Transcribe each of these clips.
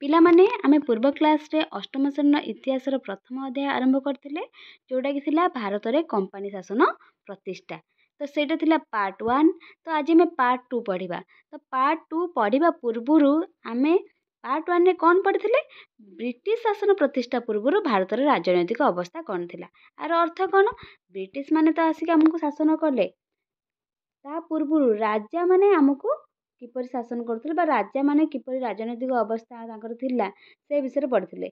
ପିଲାମାନେ ଆମେ ପୂର୍ବ କ୍ଲାसରେ ଅଷ୍ଟମ ଶ୍ରେଣୀର ଇତିହାସର ପ୍ରଥମ ଅଧ୍ୟାୟ ଆରମ୍ଭ କରିଥିଲେ, ଯେଉଁଟାକି ଥିଲା ଭାରତରେ କମ୍ପାନୀ ଶାସନ ପ୍ରତିଷ୍ଠା। ତ ସେଇଟା ଥିଲା ପାର୍ଟ 1। ତ ଆଜି ଆମେ ପାର୍ଟ 2 ପଢ଼ିବା। ତ ପାର୍ଟ 2 ପଢ଼ିବା ପୂର୍ବରୁ ଆମେ ପାର୍ଟ 1ରେ କ'ଣ ପଢ଼ିଥିଲେ? ବ୍ରିଟିଶ ଶାସନ ପ୍ରତିଷ୍ଠା ପୂର୍ବରୁ ଭାରତର ରାଜନୈତିକ ଅବସ୍ଥା କ'ଣ ଥିଲା। ଆର ଅର୍ଥ କ'ଣ? ବ୍ରିଟିଶ ମାନେ ତ ଆସିକି ଆମକୁ ଶାସନ କଲେ, ତା ପୂର୍ବରୁ ରାଜାମାନେ ଆମକୁ କିପରି ଶାସନ କରୁଥିଲେ ବା ରାଜାମାନେ କିପରି ରାଜନୈତିକ ଅବସ୍ଥା ତାଙ୍କର ଥିଲା ସେ ବିଷୟରେ ପଢ଼ିଥିଲେ।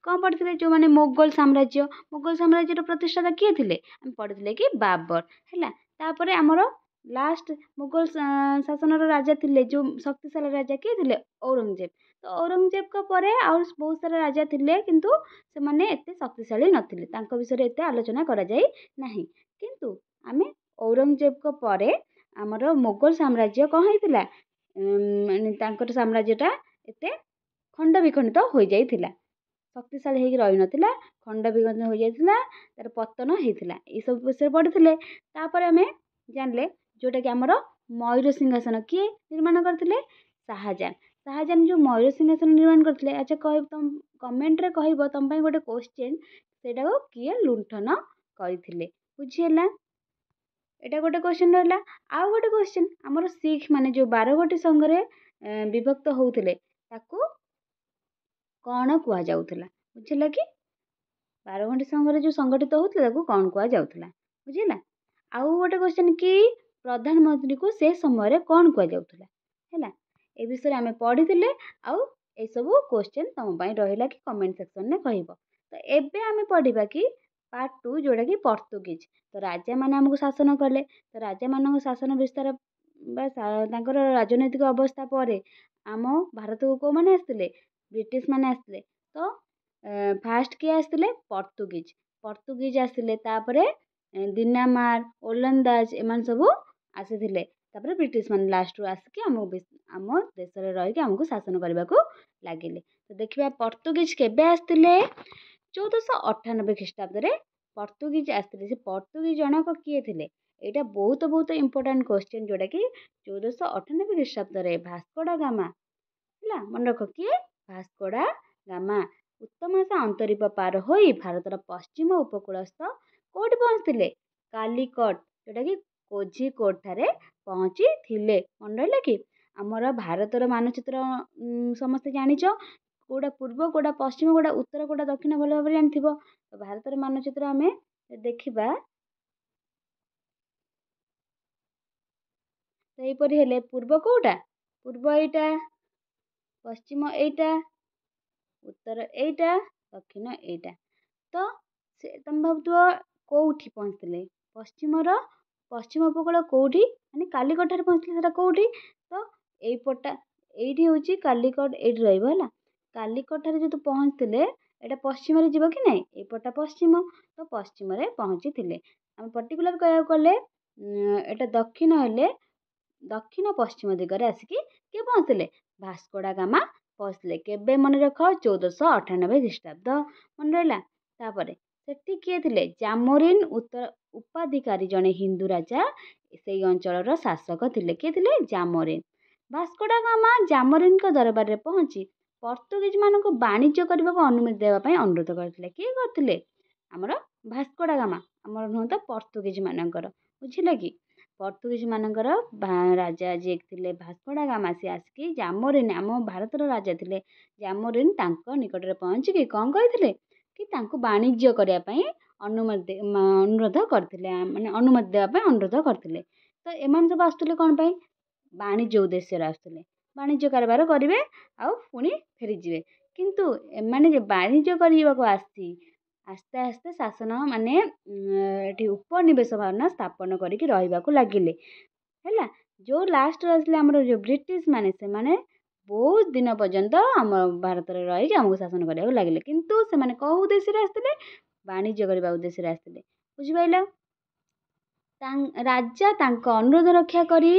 କ'ଣ ପଢ଼ିଥିଲେ? ଯେଉଁମାନେ ମୋଗଲ ସାମ୍ରାଜ୍ୟର ପ୍ରତିଷ୍ଠାତା କିଏ ଥିଲେ? ଆମେ ପଢ଼ିଥିଲେ କି ବାବର। ହେଲା, ତାପରେ ଆମର ଲାଷ୍ଟ ମୋଗଲ ଶାସନର ରାଜା ଥିଲେ, ଯେଉଁ ଶକ୍ତିଶାଳୀ ରାଜା କିଏ ଥିଲେ? ଔରଙ୍ଗଜେବ। ତ ଔରଙ୍ଗଜେବଙ୍କ ପରେ ଆଉ ବହୁତ ସାରା ରାଜା ଥିଲେ, କିନ୍ତୁ ସେମାନେ ଏତେ ଶକ୍ତିଶାଳୀ ନଥିଲେ, ତାଙ୍କ ବିଷୟରେ ଏତେ ଆଲୋଚନା କରାଯାଇ ନାହିଁ। କିନ୍ତୁ ଆମେ ଔରଙ୍ଗଜେବଙ୍କ ପରେ ଆମର ମୋଗଲ ସାମ୍ରାଜ୍ୟ କ'ଣ ହେଇଥିଲା? ମାନେ ତାଙ୍କର ସାମ୍ରାଜ୍ୟଟା ଏତେ ଖଣ୍ଡ ବିଖଣ୍ଡିତ ହୋଇଯାଇଥିଲା, ଶକ୍ତିଶାଳୀ ହେଇକି ରହିନଥିଲା, ଖଣ୍ଡ ବିଖଣ୍ଡିତ ହୋଇଯାଇଥିଲା, ତାର ପତନ ହେଇଥିଲା। ଏଇସବୁ ବିଷୟରେ ପଢ଼ିଥିଲେ। ତାପରେ ଆମେ ଜାଣିଲେ ଯେଉଁଟାକି ଆମର ମୟୂର ସିଂହାସନ କିଏ ନିର୍ମାଣ କରିଥିଲେ? ଶାହାଜାହାନ। ଶାହାଜାହାନ ଯେଉଁ ମୟୂର ସିଂହାସନ ନିର୍ମାଣ କରିଥିଲେ, ଆଚ୍ଛା କମେଣ୍ଟରେ କହିବ ତମ ପାଇଁ ଗୋଟେ କୋଶ୍ଚିନ୍, ସେଇଟାକୁ କିଏ ଲୁଣ୍ଠନ କରିଥିଲେ? ବୁଝିହେଲା? ଏଇଟା ଗୋଟେ କୋଶ୍ଚିନ୍ ରହିଲା। ଆଉ ଗୋଟେ କୋଶ୍ଚିନ୍, ଆମର ଶିଖ ମାନେ ଯେଉଁ 12ଗୋଟି ସଂଘରେ ବିଭକ୍ତ ହେଉଥିଲେ, ତାକୁ କ'ଣ କୁହାଯାଉଥିଲା? ବୁଝିଲା କି? 12ଗୋଟି ସଂଘରେ ଯେଉଁ ସଂଗଠିତ ହେଉଥିଲେ ତାକୁ କ'ଣ କୁହାଯାଉଥିଲା? ବୁଝିଲା? ଆଉ ଗୋଟେ କୋଶ୍ଚିନ୍ କି ପ୍ରଧାନମନ୍ତ୍ରୀକୁ ସେ ସମୟରେ କ'ଣ କୁହାଯାଉଥିଲା? ହେଲା, ଏ ବିଷୟରେ ଆମେ ପଢ଼ିଥିଲେ। ଆଉ ଏସବୁ କୋଶ୍ଚିନ୍ ତମ ପାଇଁ ରହିଲା କି କମେଣ୍ଟ ସେକ୍ସନରେ କହିବ। ତ ଏବେ ଆମେ ପଢ଼ିବା କି ପାର୍ଟ 2, ଯେଉଁଟାକି ପର୍ତ୍ତୁଗୀଜ। ତ ରାଜାମାନେ ଆମକୁ ଶାସନ କଲେ। ତ ରାଜାମାନଙ୍କ ଶାସନ ବିସ୍ତାର ବା ତାଙ୍କର ରାଜନୈତିକ ଅବସ୍ଥା ପରେ ଆମ ଭାରତକୁ କେଉଁମାନେ ଆସିଥିଲେ? ବ୍ରିଟିଶ ମାନେ ଆସିଥିଲେ। ତ ଫାଷ୍ଟ କିଏ ଆସିଥିଲେ? ପର୍ତ୍ତୁଗୀଜ ଆସିଥିଲେ। ତାପରେ ଦିନାମାର, ଓଲନ୍ଦାଜ, ଏମାନେ ସବୁ ଆସିଥିଲେ। ତାପରେ ବ୍ରିଟିଶ ମାନେ ଲାଷ୍ଟରୁ ଆସିକି ଆମ ଦେଶରେ ରହିକି ଆମକୁ ଶାସନ କରିବାକୁ ଲାଗିଲେ। ତ ଦେଖିବା ପର୍ତ୍ତୁଗୀଜ କେବେ ଆସିଥିଲେ? 1498 ଖ୍ରୀଷ୍ଟାବ୍ଦରେ ପର୍ତ୍ତୁଗୀଜ ଆସିଥିଲେ। ସେ ପର୍ତ୍ତୁଗୀଜ ଜଣକ କିଏ ଥିଲେ? ଏଇଟା ବହୁତ ଇମ୍ପୋର୍ଟାଣ୍ଟ କୋଶ୍ଚିନ୍, ଯେଉଁଟାକି 1498 ଖ୍ରୀଷ୍ଟାବ୍ଦରେ ଭାସ୍କୋ ଡା ଗାମା। ହେଲା, ମନେ ରଖ, କିଏ? ଭାସ୍କୋ ଡା ଗାମା ଉତ୍ତମାସା ଅନ୍ତରୀପ ପାର ହୋଇ ଭାରତର ପଶ୍ଚିମ ଉପକୂଳସ୍ଥ କୋଉଠି ପହଞ୍ଚିଥିଲେ? କାଲିକଟ, ଯେଉଁଟାକି କୋଝିକୋଡ଼ ଠାରେ ପହଞ୍ଚିଥିଲେ। ମନେ ରହିଲା କି? ଆମର ଭାରତର ମାନଚିତ୍ର ସମସ୍ତେ ଜାଣିଛ, କୋଉଟା ପୂର୍ବ, କୋଉଟା ପଶ୍ଚିମ, କୋଉଟା ଉତ୍ତର, କୋଉଟା ଦକ୍ଷିଣ ଭଲ ଭାବରେ ଜାଣିଥିବ। ତ ଭାରତର ମାନଚିତ୍ର ଆମେ ଦେଖିବା ତ ଏହିପରି ହେଲେ ପୂର୍ବ କୋଉଟା? ପୂର୍ବ ଏଇଟା, ପଶ୍ଚିମ ଏଇଟା, ଉତ୍ତର ଏଇଟା, ଦକ୍ଷିଣ ଏଇଟା। ତ ତମେ ଭାବୁଥିବ କୋଉଠି ପହଞ୍ଚିଥିଲେ? ପଶ୍ଚିମ ଉପକୂଳ କୋଉଠି? ମାନେ କାଲିକଟ ଠାରେ ପହଞ୍ଚିଥିଲେ। ସେଟା କୋଉଠି? ତ ଏଇପଟା, ଏଇଠି ହେଉଛି କାଲିକଟ, ଏଇଠି ରହିବ। ହେଲା, କାଲିକଟ ଠାରେ ଯେହେତୁ ପହଞ୍ଚିଥିଲେ, ଏଇଟା ପଶ୍ଚିମରେ ଯିବ କି ନାଇଁ? ଏଇପଟା ପଶ୍ଚିମ, ତ ପଶ୍ଚିମରେ ପହଞ୍ଚିଥିଲେ। ଆମେ ପର୍ଟିକୁଲାର କହିବାକୁ ଗଲେ ଏଇଟା ଦକ୍ଷିଣ ହେଲେ ଦକ୍ଷିଣ ପଶ୍ଚିମ ଦିଗରେ ଆସିକି କିଏ ପହଞ୍ଚିଥିଲେ? ଭାସ୍କୋ ଡା ଗାମା ପହଞ୍ଚିଥିଲେ। କେବେ? ମନେ ରଖ, 1498 ଖ୍ରୀଷ୍ଟାବ୍ଦ। ମନେ ରହିଲା? ତାପରେ ସେଠି କିଏ ଥିଲେ? ଜାମୋରିନ ଉପାଧିକାରୀ ଜଣେ ହିନ୍ଦୁ ରାଜା ସେଇ ଅଞ୍ଚଳର ଶାସକ ଥିଲେ। କିଏ ଥିଲେ? ଜାମୋରିନ। ଭାସ୍କୋ ଡା ଗାମା ଜାମୋରିନଙ୍କ ଦରବାରରେ ପହଞ୍ଚି ପର୍ତ୍ତୁଗୀଜ ମାନଙ୍କୁ ବାଣିଜ୍ୟ କରିବାକୁ ଅନୁମତି ଦେବା ପାଇଁ ଅନୁରୋଧ କରିଥିଲେ। କିଏ କରିଥିଲେ? ଆମର ଭାସ୍କୋ ଡା ଗାମା, ଆମର ନୁହଁ ତ ପର୍ତ୍ତୁଗୀଜ ମାନଙ୍କର। ବୁଝିଲେ କି? ପର୍ତ୍ତୁଗୀଜ ମାନଙ୍କର ରାଜା ଯିଏ ଥିଲେ ଭାସ୍କୋ ଡା ଗାମା, ସିଏ ଆସିକି ଜାମୋରିନ, ଆମ ଭାରତର ରାଜା ଥିଲେ ଜାମୋରିନ, ତାଙ୍କ ନିକଟରେ ପହଞ୍ଚିକି କ'ଣ କହିଥିଲେ? କି ତାଙ୍କୁ ବାଣିଜ୍ୟ କରିବା ପାଇଁ ଅନୁରୋଧ କରିଥିଲେ, ମାନେ ଅନୁମତି ଦେବା ପାଇଁ ଅନୁରୋଧ କରିଥିଲେ। ତ ଏମାନେ ସବୁ ଆସୁଥିଲେ କ'ଣ ପାଇଁ? ବାଣିଜ୍ୟ ଉଦ୍ଦେଶ୍ୟରେ ଆସୁଥିଲେ, ବାଣିଜ୍ୟ କାରବାର କରିବେ ଆଉ ପୁଣି ଫେରିଯିବେ। କିନ୍ତୁ ଏମାନେ ଯେ ବାଣିଜ୍ୟ କରିବାକୁ ଆସି ଆସ୍ତେ ଆସ୍ତେ ଶାସନ ମାନେ ଏଠି ଉପନିବେଶ ଭାବନା ସ୍ଥାପନ କରିକି ରହିବାକୁ ଲାଗିଲେ। ହେଲା, ଯେଉଁ ଲାଷ୍ଟରେ ଆସିଲେ ଆମର ଯେଉଁ ବ୍ରିଟିଶ ମାନେ, ସେମାନେ ବହୁତ ଦିନ ପର୍ଯ୍ୟନ୍ତ ଆମ ଭାରତରେ ରହିକି ଆମକୁ ଶାସନ କରିବାକୁ ଲାଗିଲେ। କିନ୍ତୁ ସେମାନେ କେଉଁ ଉଦ୍ଦେଶ୍ୟରେ ଆସିଥିଲେ? ବାଣିଜ୍ୟ କରିବା ଉଦ୍ଦେଶ୍ୟରେ ଆସିଥିଲେ। ବୁଝିପାରିଲ? ରାଜା ତାଙ୍କ ଅନୁରୋଧ ରକ୍ଷା କରି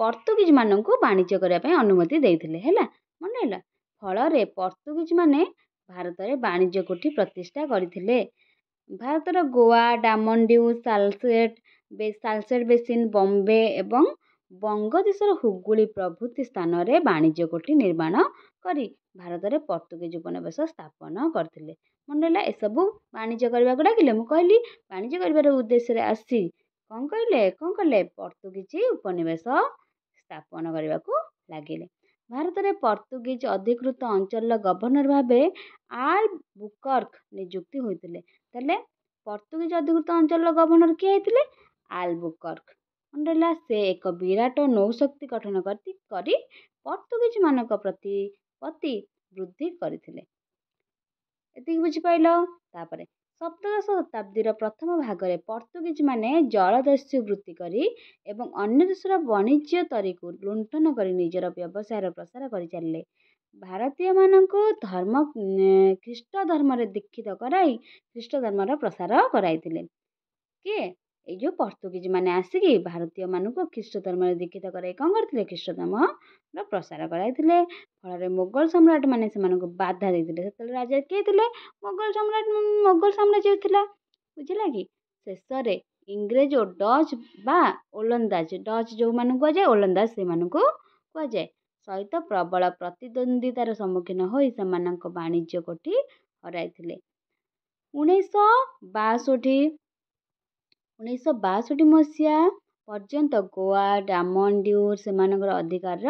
ପର୍ତ୍ତୁଗୀଜ ମାନଙ୍କୁ ବାଣିଜ୍ୟ କରିବା ପାଇଁ ଅନୁମତି ଦେଇଥିଲେ। ହେଲା, ମନେ ରହିଲା? ଫଳରେ ପର୍ତ୍ତୁଗୀଜ ମାନେ ଭାରତରେ ବାଣିଜ୍ୟ କୋଠି ପ୍ରତିଷ୍ଠା କରିଥିଲେ। ଭାରତର ଗୋଆ, ଡାମନଡିଉ, ସାଲସେଟ ବେସିନ, ବମ୍ବେ ଏବଂ ବଙ୍ଗଦେଶର ହୁଗୁଳି ପ୍ରଭୃତି ସ୍ଥାନରେ ବାଣିଜ୍ୟ କୋଠି ନିର୍ମାଣ କରି ଭାରତରେ ପର୍ତ୍ତୁଗୀଜ ଉପନିବେଶ ସ୍ଥାପନ କରିଥିଲେ। ମନେ ରହିଲା, ଏସବୁ ବାଣିଜ୍ୟ କରିବାକୁ ଡାକିଲେ। ମୁଁ କହିଲି ବାଣିଜ୍ୟ କରିବାର ଉଦ୍ଦେଶ୍ୟରେ ଆସି କଣ କଲେ ପର୍ତ୍ତୁଗୀଜ ଉପନିବେଶ ସ୍ଥାପନ କରିବାକୁ ଲାଗିଲେ। ଭାରତରେ ପର୍ତ୍ତୁଗୀଜ ଅଧିକୃତ ଅଞ୍ଚଳର ଗଭର୍ଣ୍ଣର ଭାବେ ଆଲବୁକର୍କ ନିଯୁକ୍ତି ହୋଇଥିଲେ। ତାହେଲେ ପର୍ତ୍ତୁଗୀଜ ଅଧିକୃତ ଅଞ୍ଚଳର ଗଭର୍ଣ୍ଣର କିଏ ହେଇଥିଲେ? ଆଲବୁକର୍କ। ମନେ ରହିଲା, ସେ ଏକ ବିରାଟ ନୌଶକ୍ତି ଗଠନ କରି ପର୍ତ୍ତୁଗୀଜ ମାନଙ୍କ ପ୍ରତିପତ୍ତି ବୃଦ୍ଧି କରିଥିଲେ। ଏତିକି ବୁଝିପାରିଲ। ତାପରେ ସପ୍ତଦଶ ଶତାବ୍ଦୀର ପ୍ରଥମ ଭାଗରେ ପର୍ତ୍ତୁଗୀଜ ମାନେ ଜଳଦସ୍ୟୁ ବୃତ୍ତି କରି ଏବଂ ଅନ୍ୟ ଦେଶର ବାଣିଜ୍ୟ ତରିକୁ ଲୁଣ୍ଠନ କରି ନିଜର ବ୍ୟବସାୟର ପ୍ରସାର କରିଚାଲିଲେ। ଭାରତୀୟମାନଙ୍କୁ ଖ୍ରୀଷ୍ଟ ଧର୍ମରେ ଦୀକ୍ଷିତ କରାଇ ଖ୍ରୀଷ୍ଟ ଧର୍ମର ପ୍ରସାର କରାଇଥିଲେ। କିଏ? ଏଇ ଯୋଉ ପର୍ତ୍ତୁଗୀଜ ମାନେ ଆସିକି ଭାରତୀୟମାନଙ୍କୁ ଖ୍ରୀଷ୍ଟ ଧର୍ମରେ ଦୀକ୍ଷିତ କରାଇ କଣ କରିଥିଲେ? ଖ୍ରୀଷ୍ଟ ଧର୍ମର ପ୍ରସାର କରାଇଥିଲେ। ଫଳରେ ମୋଗଲ ସମ୍ରାଟ ମାନେ ସେମାନଙ୍କୁ ବାଧା ଦେଇଥିଲେ। ସେତେବେଳେ ରାଜା କିଏ ଥିଲେ? ମୋଗଲ ସାମ୍ରାଜ୍ୟ ଥିଲା। ବୁଝିଲା କି? ଶେଷରେ ଇଂରେଜ ଓ ଡଚ୍ ବା ଓଲନ୍ଦାଜ, ଡଚ୍ ଯୋଉମାନଙ୍କୁ କୁହାଯାଏ, ଓଲନ୍ଦାଜ ସେମାନଙ୍କୁ କୁହାଯାଏ, ସହିତ ପ୍ରବଳ ପ୍ରତିଦ୍ୱନ୍ଦିତାର ସମ୍ମୁଖୀନ ହୋଇ ସେମାନଙ୍କ ବାଣିଜ୍ୟ କୋଠି ହରାଇଥିଲେ। 1962 ମସିହା ପର୍ଯ୍ୟନ୍ତ ଗୋଆ, ଡାମନ ଡିଉ ସେମାନଙ୍କର ଅଧିକାର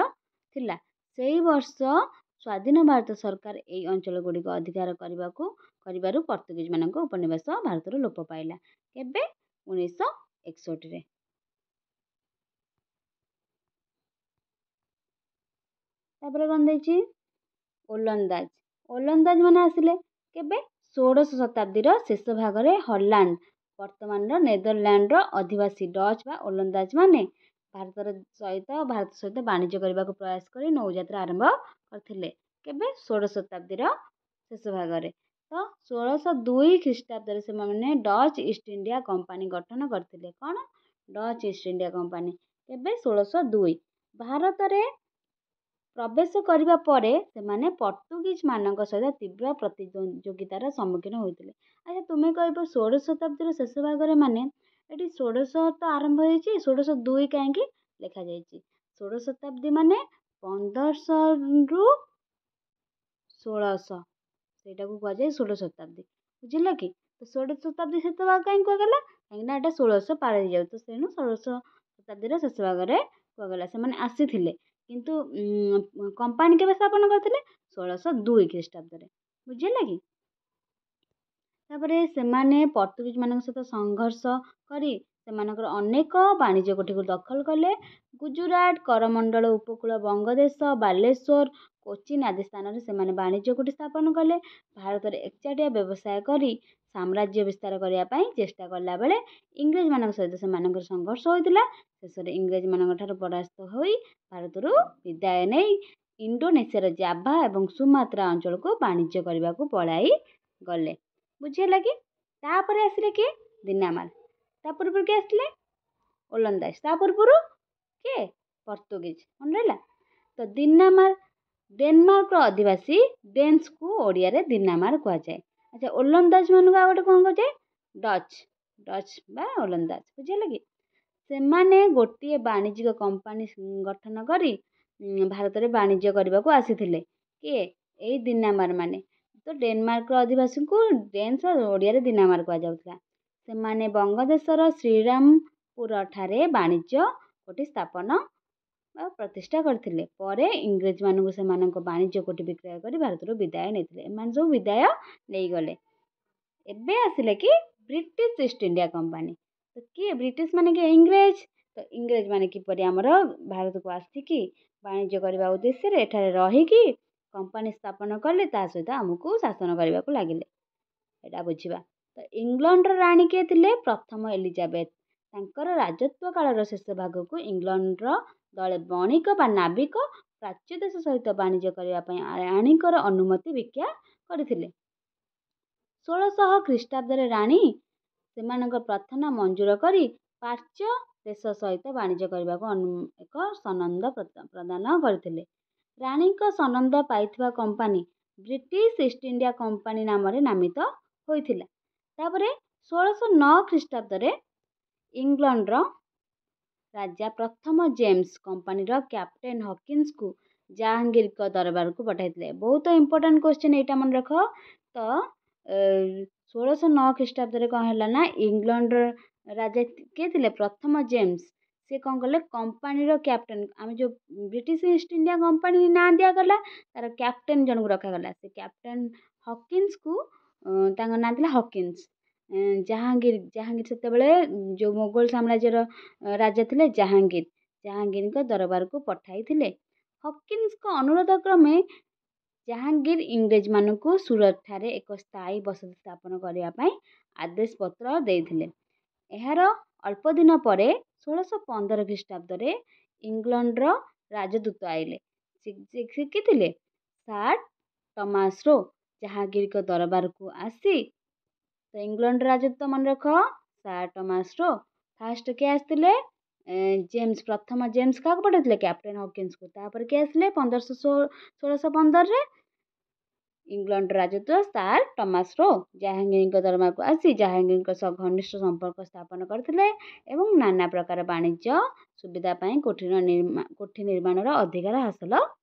ଥିଲା। ସେହି ବର୍ଷ ସ୍ୱାଧୀନ ଭାରତ ସରକାର ଏହି ଅଞ୍ଚଳ ଗୁଡ଼ିକ ଅଧିକାର କରିବାରୁ ପର୍ତ୍ତୁଗୀଜ ମାନଙ୍କ ଉପନିବେଶ ଭାରତରୁ ଲୋପ ପାଇଲା। କେବେ? 1961ରେ। ତାପରେ କଣ ଦେଇଛି? ଓଲନ୍ଦାଜ ମାନେ ଆସିଲେ କେବେ? 16ଶ ଶତାବ୍ଦୀର ଶେଷ ଭାଗରେ ହଲାଣ୍ଡ, ବର୍ତ୍ତମାନର ନେଦରଲ୍ୟାଣ୍ଡର ଅଧିବାସୀ ଡଚ୍ ବା ଓଲନ୍ଦାଜ ମାନେ ଭାରତ ସହିତ ବାଣିଜ୍ୟ କରିବାକୁ ପ୍ରୟାସ କରି ନୌଯାତ୍ରା ଆରମ୍ଭ କରିଥିଲେ। କେବେ? 16ଶ ଶତାବ୍ଦୀର ଶେଷ ଭାଗରେ। ତ 1602 ଖ୍ରୀଷ୍ଟାବ୍ଦରେ ସେମାନେ ଡଚ୍ ଇଷ୍ଟ ଇଣ୍ଡିଆ କମ୍ପାନୀ ଗଠନ କରିଥିଲେ। କଣ? Dutch East India company. କେବେ? 1602। ଭାରତରେ ପ୍ରବେଶ କରିବା ପରେ ସେମାନେ ପର୍ତ୍ତୁଗୀଜ ମାନଙ୍କ ସହିତ ତୀବ୍ର ପ୍ରତିଯୋଗିତାର ସମ୍ମୁଖୀନ ହୋଇଥିଲେ। ଆଚ୍ଛା ତୁମେ କହିବ 16ଶ ଶତାବ୍ଦୀର ଶେଷ ଭାଗରେ ମାନେ ଏଠି 16ଶ ତ ଆରମ୍ଭ ହେଇଛି, 1602 କାହିଁକି ଲେଖାଯାଇଛି? 16ଶ ଶତାବ୍ଦୀ ମାନେ 1500ରୁ 1600, ସେଇଟାକୁ କୁହାଯାଏ 16ଶ ଶତାବ୍ଦୀ। ବୁଝିଲ କି? ତ 16ଶ ଶତାବ୍ଦୀ ଶେଷ ଭାଗ କାହିଁକି କୁହାଗଲା? କାହିଁକିନା ଏଟା 1600 ପାର ହେଇଯାଉଛି, ତ ତେଣୁ 16ଶ ଶତାବ୍ଦୀର ଶେଷ ଭାଗରେ କୁହାଗଲା। ସେମାନେ ଆସିଥିଲେ, କିନ୍ତୁ କମ୍ପାନୀ କେବେ ସ୍ଥାପନ କରିଥିଲେ? 1602 ଖ୍ରୀଷ୍ଟାବ୍ଦରେ। ବୁଝିଲେ କି? ତାପରେ ସେମାନେ ପର୍ତ୍ତୁଗୀଜ ମାନଙ୍କ ସହିତ ସଂଘର୍ଷ କରି ସେମାନଙ୍କର ଅନେକ ବାଣିଜ୍ୟ କୋଠିକୁ ଦଖଲ କଲେ। ଗୁଜୁରାଟ, କରମଣ୍ଡଳ ଉପକୂଳ, ବଙ୍ଗଦେଶ, ବାଲେଶ୍ୱର, କୋଚିନ୍ ଆଦି ସ୍ଥାନରେ ସେମାନେ ବାଣିଜ୍ୟ କୋଠି ସ୍ଥାପନ କଲେ। ଭାରତରେ ଏକଚାଟିଆ ବ୍ୟବସାୟ କରି ସାମ୍ରାଜ୍ୟ ବିସ୍ତାର କରିବା ପାଇଁ ଚେଷ୍ଟା କଲା ବେଳେ ଇଂରେଜ ମାନଙ୍କ ସହିତ ସେମାନଙ୍କର ସଂଘର୍ଷ ହୋଇଥିଲା। ଶେଷରେ ଇଂରେଜ ମାନଙ୍କ ଠାରୁ ପରାସ୍ତ ହୋଇ ଭାରତରୁ ବିଦାୟ ନେଇ ଇଣ୍ଡୋନେସିଆର ଜାଭା ଏବଂ ସୁମାତ୍ରା ଅଞ୍ଚଳକୁ ବାଣିଜ୍ୟ କରିବାକୁ ପଳାଇ ଗଲେ। ବୁଝିହେଲା କି? ତାପରେ ଆସିଲେ କିଏ? ଦିନାମାର। ତା ପୂର୍ବରୁ କିଏ ଆସିଥିଲେ? ଓଲନ୍ଦାଜ। ତା ପୂର୍ବରୁ କିଏ? ପର୍ତ୍ତୁଗୀଜ। ମନେ ରହିଲା? ତ ଦିନାମାର ଡେନମାର୍କର ଅଧିବାସୀ, ଡେନ୍ସକୁ ଓଡ଼ିଆରେ ଦିନାମାର କୁହାଯାଏ। ଆଚ୍ଛା, ଓଲନ୍ଦାଜ ମାନଙ୍କୁ ଆଉ ଗୋଟେ କଣ କୁହାଯାଏ? ଡଚ୍ ବା ଓଲନ୍ଦାଜ। ବୁଝିହେଲା କି? ସେମାନେ ଗୋଟିଏ ବାଣିଜ୍ୟିକ କମ୍ପାନୀ ଗଠନ କରି ଭାରତରେ ବାଣିଜ୍ୟ କରିବାକୁ ଆସିଥିଲେ। କିଏ? ଏଇ ଦିନାମାର ମାନେ। ତ ଡେନମାର୍କର ଅଧିବାସୀଙ୍କୁ ଡେନ୍ସ ଓଡ଼ିଆରେ ଦିନାମାର କୁହାଯାଉଥିଲା। ସେମାନେ ବଙ୍ଗଦେଶର ଶ୍ରୀରାମପୁର ଠାରେ ବାଣିଜ୍ୟ କୋଠି ସ୍ଥାପନ ବା ପ୍ରତିଷ୍ଠା କରିଥିଲେ। ପରେ ଇଂରେଜ ମାନଙ୍କୁ ସେମାନଙ୍କ ବାଣିଜ୍ୟ କୋଠି ବିକ୍ରୟ କରି ଭାରତରୁ ବିଦାୟ ନେଇଥିଲେ। ଏମାନେ ସବୁ ବିଦାୟ ନେଇଗଲେ। ଏବେ ଆସିଲେ କି ବ୍ରିଟିଶ ଇଷ୍ଟ ଇଣ୍ଡିଆ କମ୍ପାନୀ। ତ କିଏ? ବ୍ରିଟିଶ ମାନେ କିଏ? ଇଂରେଜ। ତ ଇଂରେଜ ମାନେ କିପରି ଆମର ଭାରତକୁ ଆସିକି ବାଣିଜ୍ୟ କରିବା ଉଦ୍ଦେଶ୍ୟରେ ଏଠାରେ ରହିକି କମ୍ପାନୀ ସ୍ଥାପନ କଲେ, ତା ସହିତ ଆମକୁ ଶାସନ କରିବାକୁ ଲାଗିଲେ। ଏଇଟା ବୁଝିବା। ତ ଇଂଲଣ୍ଡର ରାଣୀ କିଏ ଥିଲେ? ପ୍ରଥମ ଏଲିଜାବେଥ। ତାଙ୍କର ରାଜତ୍ୱ କାଳର ଶେଷ ଭାଗକୁ ଇଂଲଣ୍ଡର ଦଳେ ବଣିକ ବା ନାବିକ ପ୍ରାଚ୍ୟ ଦେଶ ସହିତ ବାଣିଜ୍ୟ କରିବା ପାଇଁ ରାଣୀଙ୍କର ଅନୁମତି ଭିକ୍ଷା କରିଥିଲେ। 1600 ଖ୍ରୀଷ୍ଟାବ୍ଦରେ ରାଣୀ ସେମାନଙ୍କ ପ୍ରାର୍ଥନା ମଞ୍ଜୁର କରି ପ୍ରାଚ୍ୟ ଦେଶ ସହିତ ବାଣିଜ୍ୟ କରିବାକୁ ଏକ ସନନ୍ଦ ପ୍ରଦାନ କରିଥିଲେ। ରାଣୀଙ୍କ ସନନ୍ଦ ପାଇଥିବା company British East India company ନାମରେ ନାମିତ ହୋଇଥିଲା। ତାପରେ 1609 ଖ୍ରୀଷ୍ଟାବ୍ଦରେ ଇଂଲଣ୍ଡର ରାଜା ପ୍ରଥମ ଜେମ୍ସ କମ୍ପାନୀର କ୍ୟାପ୍ଟେନ୍ ହକିନ୍ସକୁ ଜାହାଙ୍ଗୀରଙ୍କ ଦରବାରକୁ ପଠାଇଥିଲେ। ବହୁତ ଇମ୍ପୋର୍ଟାଣ୍ଟ କ୍ୱେଶ୍ଚିନ୍ ଏଇଟା ମନେ ରଖ। ତ 1609 ଖ୍ରୀଷ୍ଟାବ୍ଦରେ କ'ଣ ହେଲା ନା ଇଂଲଣ୍ଡର ରାଜା କିଏ ଥିଲେ? ପ୍ରଥମ ଜେମ୍ସ। ସେ କ'ଣ କଲେ କମ୍ପାନୀର କ୍ୟାପ୍ଟେନ୍, ଆମେ ଯେଉଁ ବ୍ରିଟିଶ ଇଷ୍ଟ ଇଣ୍ଡିଆ କମ୍ପାନୀ ନାଁ ଦିଆଗଲା ତାର କ୍ୟାପ୍ଟେନ୍ ଜଣକୁ ରଖାଗଲା। ସେ କ୍ୟାପ୍ଟେନ୍ ହକିନ୍ସକୁ ତାଙ୍କ ନାଁ ଥିଲା ହକିନ୍ସ। ଜାହାଙ୍ଗୀର ସେତେବେଳେ ଯେଉଁ ମୋଗଲ ସାମ୍ରାଜ୍ୟର ରାଜା ଥିଲେ ଜାହାଙ୍ଗୀରଙ୍କ ଦରବାରକୁ ପଠାଇଥିଲେ। ହକିନ୍ସଙ୍କ ଅନୁରୋଧ କ୍ରମେ ଜାହାଙ୍ଗୀର ଇଂରେଜମାନଙ୍କୁ ସୁରତଠାରେ ଏକ ସ୍ଥାୟୀ ବସତି ସ୍ଥାପନ କରିବା ପାଇଁ ଆଦେଶ ପତ୍ର ଦେଇଥିଲେ। ଏହାର ଅଳ୍ପ ଦିନ ପରେ 1615 ଖ୍ରୀଷ୍ଟାବ୍ଦରେ ଇଂଲଣ୍ଡର ରାଜଦୂତ ଆଇଲେ। ସେ କିଏ ଥିଲେ? ସାର୍ ଟମାସ ରୋ ଜାହାଙ୍ଗୀରଙ୍କ ଦରବାରକୁ ଆସି, ତ ଇଂଲଣ୍ଡର ରାଜଦୂତ ମନେ ରଖ ସାର୍ ଟମାସ ରୋ। ଫାଷ୍ଟ କିଏ ଆସିଥିଲେ? ପ୍ରଥମ ଜେମ୍ସ କାହାକୁ ପଠାଇଥିଲେ? କ୍ୟାପ୍ଟେନ୍ ହକିନ୍ସକୁ। ତାପରେ କିଏ ଆସିଲେ 1615ରେ? ଇଂଲଣ୍ଡର ରାଜଦୂତ ସାର୍ ଟମାସ ରୋ ଜାହାଙ୍ଗୀରଙ୍କ ଦରବାରକୁ ଆସି ଜାହାଙ୍ଗୀରଙ୍କ ସହ ଘନିଷ୍ଠ ସମ୍ପର୍କ ସ୍ଥାପନ କରିଥିଲେ ଏବଂ ନାନା ପ୍ରକାର ବାଣିଜ୍ୟ ସୁବିଧା ପାଇଁ କୋଠି ନିର୍ମାଣର ଅଧିକାର ହାସଲ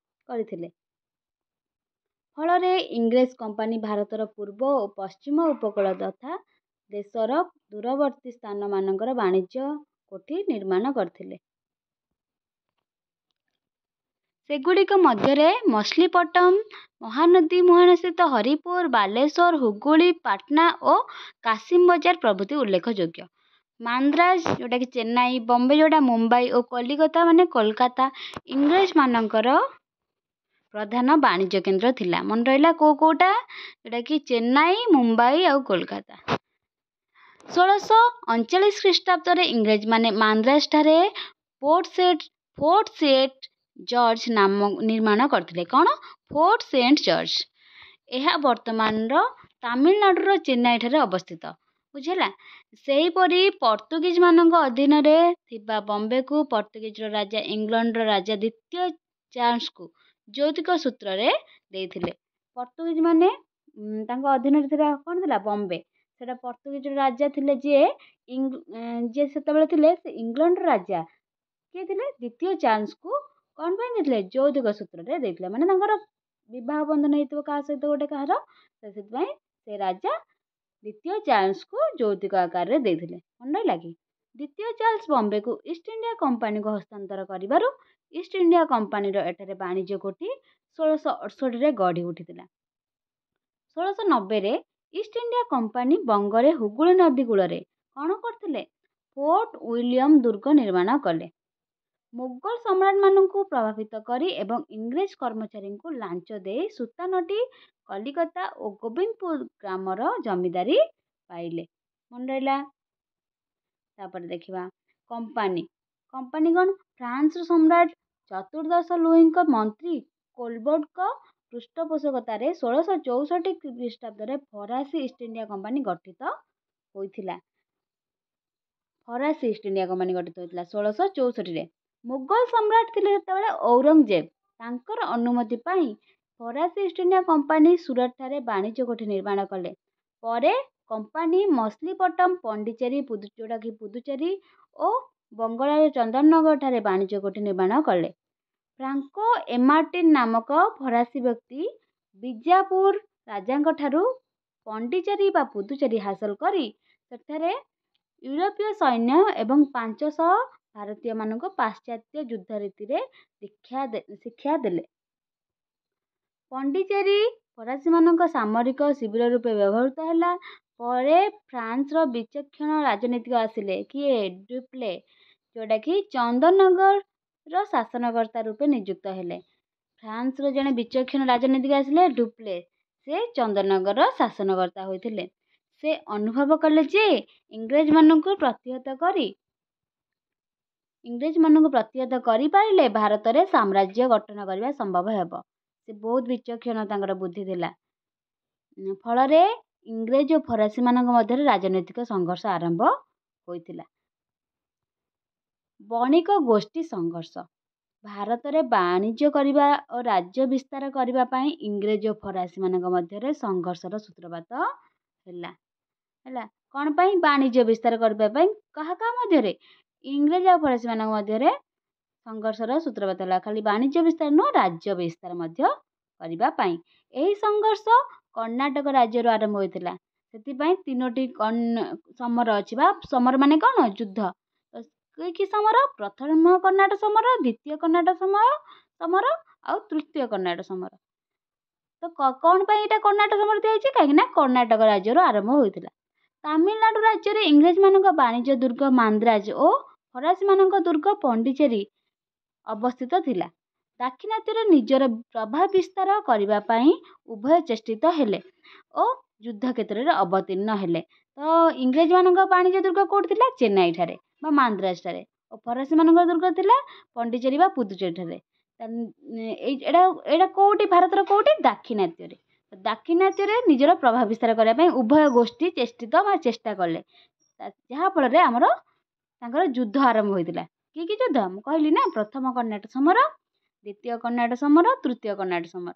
କରିଥିଲେ। ଫଳରେ ଇଂରେଜ କମ୍ପାନୀ ଭାରତର ପୂର୍ବ ଓ ପଶ୍ଚିମ ଉପକୂଳ ତଥା ଦେଶର ଦୂରବର୍ତ୍ତୀ ସ୍ଥାନମାନଙ୍କର ବାଣିଜ୍ୟ କୋଠି ନିର୍ମାଣ କରିଥିଲେ। ସେଗୁଡ଼ିକ ମଧ୍ୟରେ ମଛଲିପଟ୍ଟନମ, ମହାନଦୀ ମୁହାଣସ୍ଥିତ ହରିପୁର, ବାଲେଶ୍ୱର, ହୁଗୁଳି, ପାଟନା ଓ କାସିମ ବଜାର ପ୍ରଭୃତି ଉଲ୍ଲେଖଯୋଗ୍ୟ। ମାନ୍ଦ୍ରାଜ ଯେଉଁଟାକି ଚେନ୍ନାଇ, ବମ୍ବେ ଯେଉଁଟା ମୁମ୍ବାଇ ଓ କଲିକତା ମାନେ କୋଲକାତା ଇଂରେଜମାନଙ୍କର ପ୍ରଧାନ ବାଣିଜ୍ୟ କେନ୍ଦ୍ର ଥିଲା। ମନେ ରହିଲା କୋଉଟା? ଯେଉଁଟାକି ଚେନ୍ନାଇ, ମୁମ୍ବାଇ ଆଉ କୋଲକାତା। 1639 ଖ୍ରୀଷ୍ଟାବ୍ଦରେ ଇଂରେଜମାନେ ମାନ୍ଦ୍ରାଜଠାରେ ଫୋର୍ଟ ସେଣ୍ଟ ଜର୍ଜ ନିର୍ମାଣ କରିଥିଲେ। କ'ଣ? Fort saint George. ଏହା ବର୍ତ୍ତମାନର ତାମିଲନାଡୁର ଚେନ୍ନାଇଠାରେ ଅବସ୍ଥିତ। ବୁଝିଲା? ସେହିପରି ପର୍ତ୍ତୁଗୀଜମାନଙ୍କ ଅଧୀନରେ ଥିବା ବମ୍ବେକୁ ପର୍ତ୍ତୁଗୀଜର ରାଜା ଇଂଲଣ୍ଡର ରାଜା ଦ୍ୱିତୀୟ ଚାର୍ଲ୍ସଙ୍କୁ ଯୌତିକ ସୂତ୍ରରେ ଦେଇଥିଲେ। ପର୍ତ୍ତୁଗୀଜମାନେ ତାଙ୍କ ଅଧୀନରେ ଥିଲା କ'ଣ ଥିଲା? ବମ୍ବେ। ସେଟା ପର୍ତ୍ତୁଗୀଜର ରାଜା ଥିଲେ ଯିଏ ସେତେବେଳେ ଥିଲେ ସେ ଇଂଲଣ୍ଡର ରାଜା କିଏ ଥିଲେ? ଦ୍ୱିତୀୟ ଚାର୍ଲ୍ସଙ୍କୁ କ'ଣ ପାଇଁ ଦେଇଥିଲେ? ଯୌତିକ ସୂତ୍ରରେ ଦେଇଥିଲେ। ମାନେ ତାଙ୍କର ବିବାହ ବନ୍ଧନ ହେଇଥିବ କାହା ସହିତ ଗୋଟେ କାହାର, ସେଥିପାଇଁ ସେ ରାଜା ଦ୍ୱିତୀୟ ଚାର୍ଲ୍ସଙ୍କୁ ଯୌତିକ ଆକାରରେ ଦେଇଥିଲେ। ମନେ ରହିଲା କି? ଦ୍ୱିତୀୟ ଚାର୍ଲ୍ସ ବମ୍ବେକୁ ଇଷ୍ଟ ଇଣ୍ଡିଆ କମ୍ପାନୀକୁ ହସ୍ତାନ୍ତର କରିବାରୁ ଇଷ୍ଟ ଇଣ୍ଡିଆ କମ୍ପାନୀର ଏଠାରେ ବାଣିଜ୍ୟ କୋଠି 1668ରେ ଗଢ଼ି ଉଠିଥିଲା। 1690ରେ ଇଷ୍ଟ ଇଣ୍ଡିଆ କମ୍ପାନୀ ବଙ୍ଗରେ ହୁଗୁଳି ନଦୀ କୂଳରେ କ'ଣ କରିଥିଲେ? ଫୋର୍ଟ ୱିଲିୟମ ଦୁର୍ଗ ନିର୍ମାଣ କଲେ। ମୋଗଲ ସମ୍ରାଟମାନଙ୍କୁ ପ୍ରଭାବିତ କରି ଏବଂ ଇଂରେଜ କର୍ମଚାରୀଙ୍କୁ ଲାଞ୍ଚ ଦେଇ ସୁଲତାନଟି କଲିକତା ଓ ଗୋବିନ୍ଦପୁର ଗ୍ରାମର ଜମିଦାରୀ ପାଇଲେ। ମନେ ରହିଲା? ତାପରେ ଦେଖିବା କମ୍ପାନୀ କ'ଣ? ଫ୍ରାନ୍ସର ସମ୍ରାଟ ଚତୁର୍ଦ୍ଦଶ ଲୁଇଙ୍କ ମନ୍ତ୍ରୀ କୋଲବର୍ଟଙ୍କ ପୃଷ୍ଠପୋଷକତାରେ 1664 ଖ୍ରୀଷ୍ଟାବ୍ଦରେ ଫରାସୀ ଇଷ୍ଟ ଇଣ୍ଡିଆ କମ୍ପାନୀ ଗଠିତ ହୋଇଥିଲା। 1664ରେ। ମୋଗଲ ସମ୍ରାଟ ଥିଲେ ସେତେବେଳେ ଔରଙ୍ଗଜେବ। ତାଙ୍କର ଅନୁମତି ପାଇଁ ଫରାସୀ ଇଷ୍ଟ ଇଣ୍ଡିଆ କମ୍ପାନୀ ସୁରତଠାରେ ବାଣିଜ୍ୟ କୋଠି ନିର୍ମାଣ କଲେ। ପରେ କମ୍ପାନୀ ମଛଲିପଟ୍ଟନମ, ପଣ୍ଡିଚେରୀ ଯେଉଁଟାକି ପୁଦୁଚେରୀ ଓ ବଙ୍ଗଳାର ଚନ୍ଦନନଗରଠାରେ ବାଣିଜ୍ୟ କୋଠି ନିର୍ମାଣ କଲେ। ଫ୍ରାଙ୍କୋ ଏମାର୍ଟିନ ନାମକ ଫରାସୀ ବ୍ୟକ୍ତି ବିଜାପୁର ରାଜାଙ୍କଠାରୁ ପଣ୍ଡିଚେରୀ ବା ପୁଦୁଚେରୀ ହାସଲ କରି ସେଠାରେ ୟୁରୋପୀୟ ସୈନ୍ୟ ଏବଂ 500 ଭାରତୀୟମାନଙ୍କୁ ପାଶ୍ଚାତ୍ୟ ଯୁଦ୍ଧ ରୀତିରେ ଶିକ୍ଷା ଦେଲେ। ପଣ୍ଡିଚେରୀ ଫରାସୀମାନଙ୍କ ସାମରିକ ଶିବିର ରୂପେ ବ୍ୟବହୃତ ହେଲା। ପରେ ଫ୍ରାନ୍ସର ବିଚକ୍ଷଣ ରାଜନୀତିକ ଆସିଲେ। କିଏ? ଡୁପ୍ଲେ, ଯେଉଁଟାକି ଚନ୍ଦନନଗରର ଶାସନକର୍ତ୍ତା ରୂପେ ନିଯୁକ୍ତ ହେଲେ। ଫ୍ରାନ୍ସର ଜଣେ ବିଚକ୍ଷଣ ରାଜନୀତିକ ଆସିଲେ ଡୁପ୍ଲେ। ସେ ଚନ୍ଦନନଗରର ଶାସନକର୍ତ୍ତା ହୋଇଥିଲେ। ସେ ଅନୁଭବ କଲେ ଯେ ଇଂରେଜମାନଙ୍କୁ ପ୍ରତିହତ କରିପାରିଲେ ଭାରତରେ ସାମ୍ରାଜ୍ୟ ଗଠନ କରିବା ସମ୍ଭବ ହେବ। ସେ ବହୁତ ବିଚକ୍ଷଣ, ତାଙ୍କର ବୁଦ୍ଧି ଥିଲା। ଫଳରେ ଇଂରେଜ ଓ ଫରାସୀମାନଙ୍କ ମଧ୍ୟରେ ରାଜନୈତିକ ସଂଘର୍ଷ ଆରମ୍ଭ ହୋଇଥିଲା। ବଣିକ ଗୋଷ୍ଠୀ ସଂଘର୍ଷ। ଭାରତରେ ବାଣିଜ୍ୟ କରିବା ଓ ରାଜ୍ୟ ବିସ୍ତାର କରିବା ପାଇଁ ଇଂରେଜ ଓ ଫରାସୀମାନଙ୍କ ମଧ୍ୟରେ ସଂଘର୍ଷର ସୂତ୍ରପାତ ହେଲା। କ'ଣ ପାଇଁ? ବାଣିଜ୍ୟ ବିସ୍ତାର କରିବା ପାଇଁ। କାହା ମଧ୍ୟରେ? ଇଂରେଜ ଆଉ ଫରାସୀମାନଙ୍କ ମଧ୍ୟରେ ସଂଘର୍ଷର ସୂତ୍ରପାତ ହେଲା। ଖାଲି ବାଣିଜ୍ୟ ବିସ୍ତାର ନୁହଁ, ରାଜ୍ୟ ବିସ୍ତାର ମଧ୍ୟ କରିବା ପାଇଁ। ଏହି ସଂଘର୍ଷ କର୍ଣ୍ଣାଟକ ରାଜ୍ୟରୁ ଆରମ୍ଭ ହୋଇଥିଲା। ସେଥିପାଇଁ 3ଟି ସମର ଅଛି, ବା ସମର ମାନେ କ'ଣ? ଯୁଦ୍ଧ। କି ସମର? ପ୍ରଥମ କର୍ଣ୍ଣାଟକ ସମର, ଦ୍ୱିତୀୟ କର୍ଣ୍ଣାଟକ ସମର ଆଉ ତୃତୀୟ କର୍ଣ୍ଣାଟକ ସମର। ତ କ'ଣ ପାଇଁ ଏଇଟା କର୍ଣ୍ଣାଟକ ସମର ଦିଆଯାଇଛି? କାହିଁକି ନା କର୍ଣ୍ଣାଟକ ରାଜ୍ୟରୁ ଆରମ୍ଭ ହୋଇଥିଲା। ତାମିଲନାଡୁ ରାଜ୍ୟରେ ଇଂରେଜମାନଙ୍କ ବାଣିଜ୍ୟ ଦୁର୍ଗ ମାନ୍ଦ୍ରାଜ ଓ ଫରାସୀମାନଙ୍କ ଦୁର୍ଗ ପଣ୍ଡିଚେରୀ ଅବସ୍ଥିତ ଥିଲା। ଦାକ୍ଷିଣାତ୍ୟରେ ନିଜର ପ୍ରଭାବ ବିସ୍ତାର କରିବା ପାଇଁ ଉଭୟ ଚେଷ୍ଟିତ ହେଲେ ଓ ଯୁଦ୍ଧ କ୍ଷେତ୍ରରେ ଅବତୀର୍ଣ୍ଣ ହେଲେ। ତ ଇଂରେଜମାନଙ୍କ ବାଣିଜ୍ୟ ଦୁର୍ଗ କୋଉଠି ଥିଲା? ଚେନ୍ନାଇ ଠାରେ ବା ମାନ୍ଦ୍ରାଜ ଠାରେ, ଓ ଫରାସୀମାନଙ୍କ ଦୁର୍ଗ ଥିଲା ପଣ୍ଡିଚେରୀ ବା ପୁଦୁଚେରୀ ଠାରେ। ଏଇଟା କୋଉଠି? ଭାରତର କୋଉଠି? ଦାକ୍ଷିଣାତ୍ୟରେ। ଦାକ୍ଷିଣାତ୍ୟରେ ନିଜର ପ୍ରଭାବ ବିସ୍ତାର କରିବା ପାଇଁ ଉଭୟ ଗୋଷ୍ଠୀ ଚେଷ୍ଟିତ ବା ଚେଷ୍ଟା କଲେ, ଯାହାଫଳରେ ଆମର ତାଙ୍କର ଯୁଦ୍ଧ ଆରମ୍ଭ ହୋଇଥିଲା। କି ଯୁଦ୍ଧ? ମୁଁ କହିଲି ନା, ପ୍ରଥମ କର୍ଣ୍ଣାଟକ ସମର, ଦ୍ୱିତୀୟ କର୍ଣ୍ଣାଟକ ସମର, ତୃତୀୟ କର୍ଣ୍ଣାଟକ ସମର।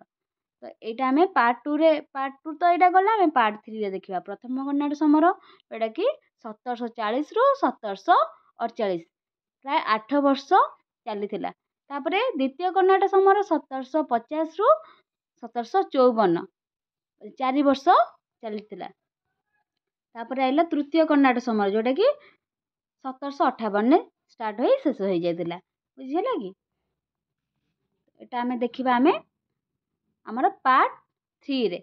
ତ ଏଇଟା ଆମେ ପାର୍ଟ 2 ତ ଏଇଟା ଗଲା, ଆମେ ପାର୍ଟ 3ରେ ଦେଖିବା। ପ୍ରଥମ କର୍ଣ୍ଣାଟକ ସମର ଯେଉଁଟାକି 1740ରୁ 1748, ପ୍ରାୟ 8 ବର୍ଷ ଚାଲିଥିଲା। ତାପରେ ଦ୍ୱିତୀୟ କର୍ଣ୍ଣାଟକ ସମର 1750ରୁ 1754, 4 ବର୍ଷ ଚାଲିଥିଲା। ତାପରେ ଆସିଲା ତୃତୀୟ କର୍ଣ୍ଣାଟକ ସମର, ଯେଉଁଟାକି 1758ରେ ଷ୍ଟାର୍ଟ ହୋଇ ଶେଷ ହୋଇଯାଇଥିଲା। ବୁଝିହେଲା କି? ଏଟା ଆମେ ଦେଖିବା ଆମର ପାର୍ଟ 3ରେ।